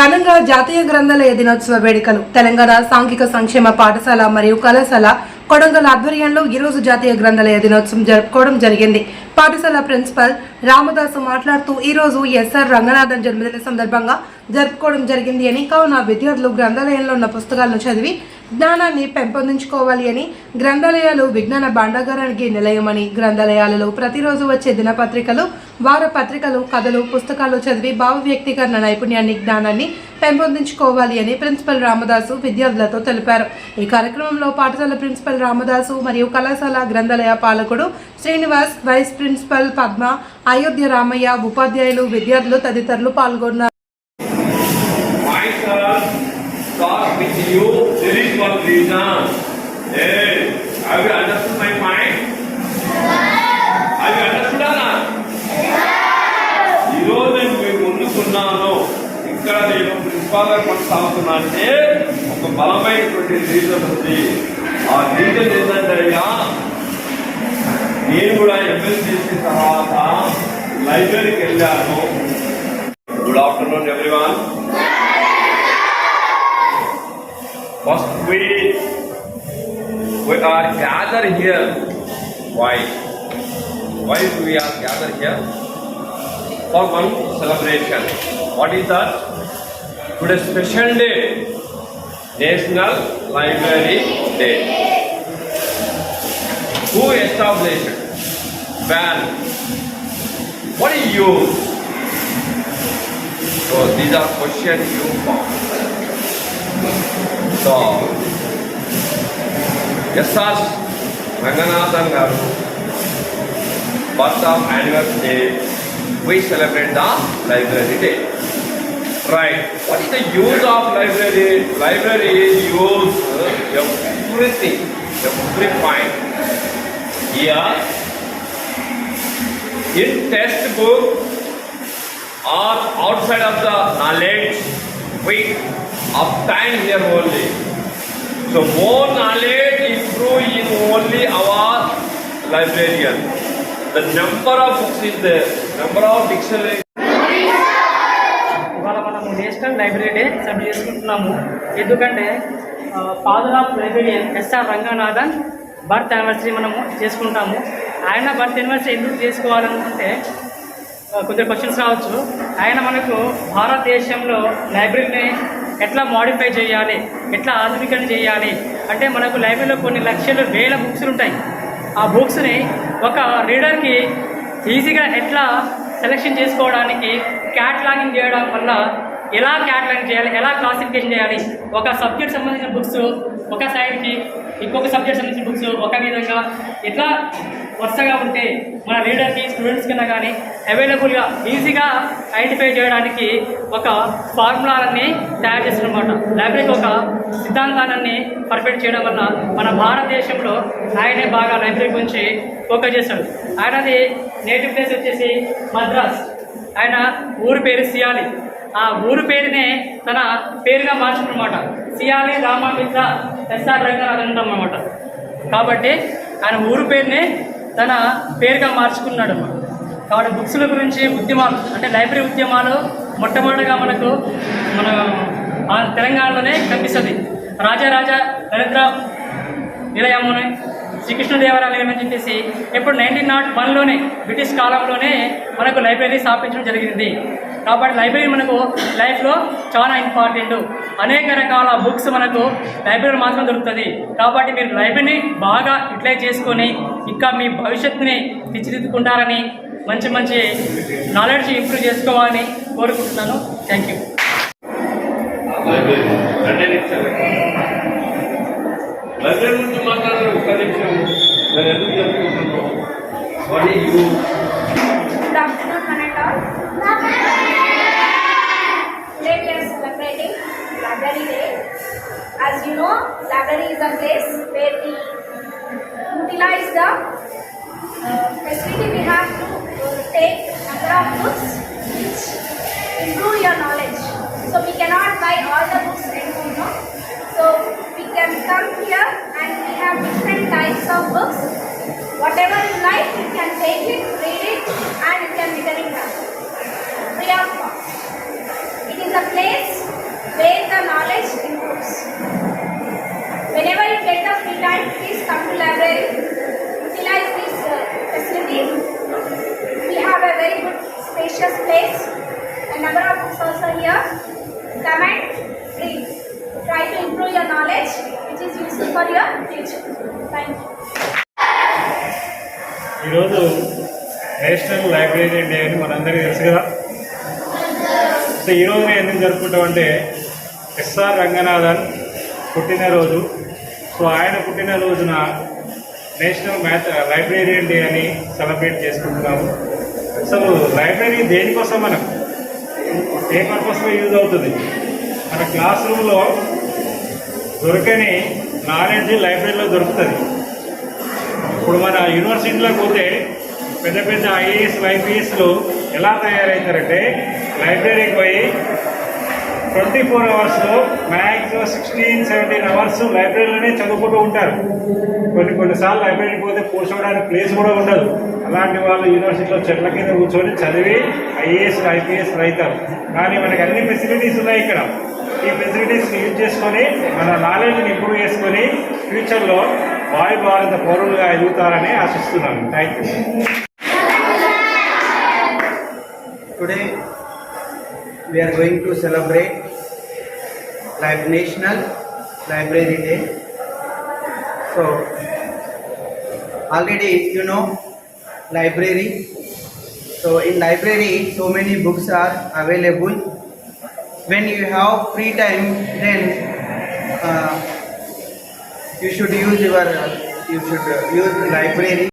ఘనంగా జాతీయ గ్రంథాలయ దినోత్సవ వేడుకలు తెలంగాణ సాంఘిక సంక్షేమ పాఠశాల మరియు కళాశాల కొడంగల్ ఆధ్వర్యంలో ఈరోజు జాతీయ గ్రంథాలయ దినోత్సవం జరుపుకోవడం జరిగింది. పాఠశాల ప్రిన్సిపల్ రామదాసు మాట్లాడుతూ ఈరోజు ఎస్ఆర్ రంగనాథన్ జన్మదిన సందర్భంగా జరుపుకోవడం జరిగింది అని, కావున విద్యార్థులు గ్రంథాలయంలో ఉన్న పుస్తకాలను చదివి జ్ఞానాన్ని పెంపొందించుకోవాలి అని, గ్రంథాలయాలు విజ్ఞాన భాండాగారానికి నిలయమని, గ్రంథాలయాలలో ప్రతిరోజు వచ్చే దినపత్రికలు, వారపత్రికలు, కథలు, పుస్తకాలు చదివి భావ వ్యక్తీకరణ నైపుణ్యాన్ని, జ్ఞానాన్ని పెంపొందించుకోవాలి అని ప్రిన్సిపల్ రామదాసు విద్యార్థులతో తెలిపారు. ఈ కార్యక్రమంలో పాఠశాల ప్రిన్సిపల్ రామదాసు మరియు కళాశాల గ్రంథాలయ పాలకుడు శ్రీనివాస్, వైస్ ప్రిన్సిపల్ పద్మ, అయోధ్య రామయ్య, ఉపాధ్యాయులు, విద్యార్థులు తదితరులు పాల్గొన్నారు. Talk with you, there is one reason. Hey, have you understood my mind? Have you understood or not? ఈరోజు నేను మీకు ముందుకున్నాను, ఇక్కడ నేను ప్రిన్సిపాల్ గా కొనసాగుతున్నా అంటే ఒక బలమైనటువంటి రీజన్ ఉంది. ఆ రీజన్ ఏంటంటే అయ్యా, నేను కూడా ఎంఎస్ చేసిన తర్వాత లైబ్రరీకి వెళ్ళాను. Good afternoon everyone. First we are gathered here. Why do we are gathered here? For one celebration. What is that? Today special day, National Library Day. Who established? When? What is use? So these are questions you found. So, S.R. Ranganathan garu birth of anniversary day, we celebrate the library day. Right. What is the use of library? Library is used everything, every point. Here, in textbook or outside of the knowledge, we obtain here only. So more knowledge improve in only our librarian. The number of books is there, number of dictionary. ఇవాళ మనము national library day celebrate చేసుకుంటున్నాము. ఎందుకంటే father of librarian S R Ranganathan birth anniversary మనము చేసుకుంటాము. ఆయన birth anniversary ఎందుకు చేసుకోవాలనుకుంటే కొంచెం క్వశ్చన్స్ రావచ్చు. ఆయన మనకు భారతదేశంలో లైబ్రరీని ఎట్లా మోడిఫై చేయాలి, ఎట్లా ఆధునికరణ చేయాలి అంటే, మనకు లైబ్రరీలో కొన్ని లక్షలు వేల బుక్స్ ఉంటాయి. ఆ బుక్స్ని ఒక రీడర్కి ఈజీగా ఎట్లా సెలెక్షన్ చేసుకోవడానికి క్యాటలాగింగ్ చేయడం వల్ల, ఎలా క్యాటలాగింగ్ చేయాలి, ఎలా క్లాసిఫికేషన్ చేయాలి, ఒక సబ్జెక్ట్ సంబంధించిన బుక్స్ ఒక సైడ్కి, ఇంకొక సబ్జెక్ట్ సంబంధించిన బుక్స్ ఒక విధంగా ఎట్లా వరుసగా ఉంటే మన రీడర్కి, స్టూడెంట్స్ కన్నా కానీ అవైలబుల్గా ఈజీగా ఐడెంటిఫై చేయడానికి ఒక ఫార్ములాలన్నీ తయారు చేస్తున్నమాట. లైబ్రరీకి ఒక సిద్ధాంతాన్ని పర్ఫెక్ట్ చేయడం వల్ల మన భారతదేశంలో ఆయనే బాగా లైబ్రరీ గురించి ఫోకస్ చేస్తాడు. ఆయనది నేటివ్ ప్లేస్ వచ్చేసి మద్రాస్. ఆయన ఊరి పేరు సియాలి. ఆ ఊరు పేరునే తన పేరుగా మార్చుకున్నమాట. సియాలి రామమిత్ర ఎస్ఆర్ రంగనాథన్ అన్నమాట. కాబట్టి ఆయన ఊరు పేరునే తన పేరుగా మార్చుకున్నాడు అన్నమాట. కాబట్టి బుక్స్ల గురించి ఉద్యమాలు అంటే లైబ్రరీ ఉద్యమాలు మొట్టమొదటిగా మనకు మన తెలంగాణలోనే కనిపిస్తుంది. రాజారాజా దరిద్ర నిలయముని శ్రీకృష్ణదేవరాయలు అని చెప్పేసి ఎప్పుడు 1901లోనే బ్రిటిష్ కాలంలోనే మనకు లైబ్రరీ స్థాపించడం జరిగింది. కాబట్టి లైబ్రరీ మనకు లైఫ్లో చాలా ఇంపార్టెంట్. అనేక రకాల బుక్స్ మనకు లైబ్రరీ మాత్రం దొరుకుతుంది. కాబట్టి మీరు లైబ్రరీని బాగా యూటిలైజ్ చేసుకొని ఇంకా మీ భవిష్యత్తుని తీర్చిదిద్దుకుంటారని, మంచి మంచి నాలెడ్జ్ ఇంప్రూవ్ చేసుకోవాలని కోరుకుంటున్నాను. Thank you. లైబ్రరీ గురించి మాట్లాడారు ఒక్క నిమిషం. నేను ఎందుకు చెప్పుకుంటున్నాను? Today we are celebrating Library Day. As you know, library is a place where we utilize the facility we have to take number of books which improve your knowledge. So we cannot buy all the books anymore, no? So we can come here and we have different types of books. Whatever you like, you can take it, read it, and you can return it back free of cost. It is a place your future. Thank you. ఈరోజు national library day అని మనందరికీ తెలుసు కదా. So ఈరోజు ఎందుకు జరుపుకుంటామంటే SR Ranganathan పుట్టినరోజు. So ఆయన పుట్టినరోజున నేషనల్ లైబ్రేరియన్ డే అని సెలబ్రేట్ చేసుకుంటున్నాము. అసలు లైబ్రరీ దేనికోసం మనం ఏ పర్పస్లో యూజ్ అవుతుంది? మన క్లాస్ రూమ్లో దొరకని నాలెడ్జ్ లైబ్రరీలో దొరుకుతుంది. ఇప్పుడు మన యూనివర్సిటీలోకి పోతే పెద్ద పెద్ద ఐఏఎస్లు ఐపీఎస్లు ఎలా తయారవుతారంటే లైబ్రరీకి పోయి 24 అవర్స్లో మ్యాక్సిమం 16-17 అవర్స్ లైబ్రరీలోనే చదువుకుంటూ ఉంటారు. కొన్నిసార్లు లైబ్రరీకి పోతే కూర్చోవడానికి ప్లేస్ కూడా ఉండదు. అలాంటి వాళ్ళు యూనివర్సిటీలో చెట్ల కింద కూర్చొని చదివి ఐఏఎస్లు ఐపీఎస్లు అవుతారు. కానీ మనకి అన్ని ఫెసిలిటీస్ ఉన్నాయి ఇక్కడ. ఈ ఫెసిలిటీస్ని యూజ్ చేసుకొని మన నాలెడ్జ్ని ఇంప్రూవ్ చేసుకొని ఫ్యూచర్లో వాయు భారత పౌరులుగా ఎదుగుతారని ఆశిస్తున్నాను. Thank you. Today we are going to celebrate National Library Day. So already you know library. So in library so many books are available. When you have free time, then you should use library.